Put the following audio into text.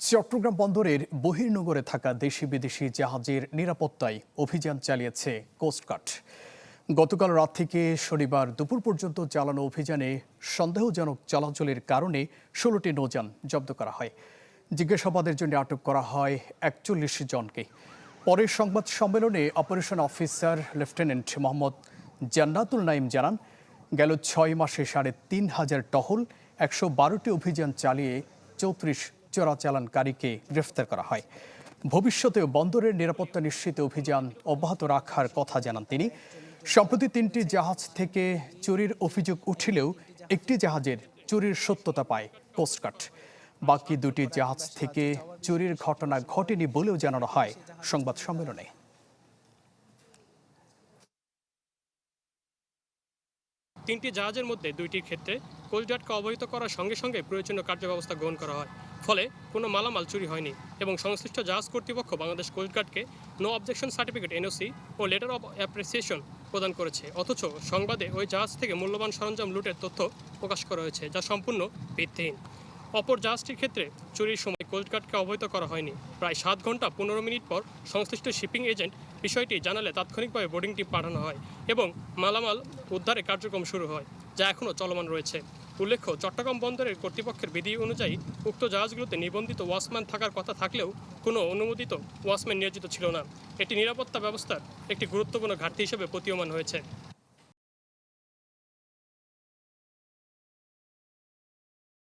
চট্টগ্রাম বন্দরের বহির্নোঙরে থাকা দেশি বিদেশি জাহাজের নিরাপত্তায় অভিযান চালিয়েছে কোস্টগার্ড। গতকাল রাত থেকে শনিবার দুপুর পর্যন্ত চালানো অভিযানে সন্দেহজনক চলাচলের কারণে ১৬টি নৌযান জব্দ করা হয়। জিজ্ঞাসাবাদের জন্য আটক করা হয় ৪১ জনকে। পরের সংবাদ সম্মেলনে অপারেশন অফিসার লেফটেন্যান্ট মোহাম্মদ জান্নাতুল নাইম জানান, গেল ৬ মাসে ৩,৫০০ টহল, ১১২টি অভিযান চালিয়ে ৩৪ চোরাচালানকারীকে গ্রেফতার করা হয়। ভবিষ্যতেও বন্দরের নিরাপত্তা নিশ্চিতে অভিযান অব্যাহত রাখার কথা জানান তিনি। সম্প্রতি ৩টি জাহাজ থেকে চুরির অভিযোগ উঠলেও একটি জাহাজের চুরির সত্যতা পায় কোস্টগার্ড। বাকি দুটি জাহাজ থেকে চুরির ঘটনা ঘটেনি বলেও জানানো হয় সংবাদ সম্মেলনে। তিনটি জাহাজের মধ্যে দুইটির ক্ষেত্রে কোস্টগার্ডকে অবহিত করার সঙ্গে সঙ্গে প্রয়োজনীয় কার্যব্যবস্থা গ্রহণ করা হয়। ফলে কোনো মালামাল চুরি হয়নি এবং সংশ্লিষ্ট জাহাজ কর্তৃপক্ষ বাংলাদেশ কোস্টগার্ডকে নো অবজেকশন সার্টিফিকেট এনওসি ও লেটার অব অ্যাপ্রিসিয়েশন প্রদান করেছে। অথচ সংবাদে ওই জাহাজ থেকে মূল্যবান সরঞ্জাম লুটের তথ্য প্রকাশ করা হয়েছে, যা সম্পূর্ণ ভিত্তিহীন। অপর জাহাজটির ক্ষেত্রে চুরির সময় কোস্টগার্ডকে অবহিত করা হয়নি। প্রায় 7 ঘন্টা 15 মিনিট পর সংশ্লিষ্ট শিপিং এজেন্ট বিষয়টি জানালে তাৎক্ষণিকভাবে বোর্ডিং টিম পাঠানো হয় এবং মালামাল উদ্ধারের কার্যক্রম শুরু হয়, যা এখনও চলমান রয়েছে। উল্লেখ্য, চট্টগ্রাম বন্দরের কর্তৃপক্ষের বিধি অনুযায়ী উক্ত জাহাজগুলোতে নিবন্ধিত ওয়াচম্যান থাকার কথা থাকলেও কোনো অনুমোদিত ওয়াচম্যান নিয়োজিত ছিল না। এটি নিরাপত্তা ব্যবস্থার একটি গুরুত্বপূর্ণ ঘাটতি হিসেবে প্রতীয়মান হয়েছে।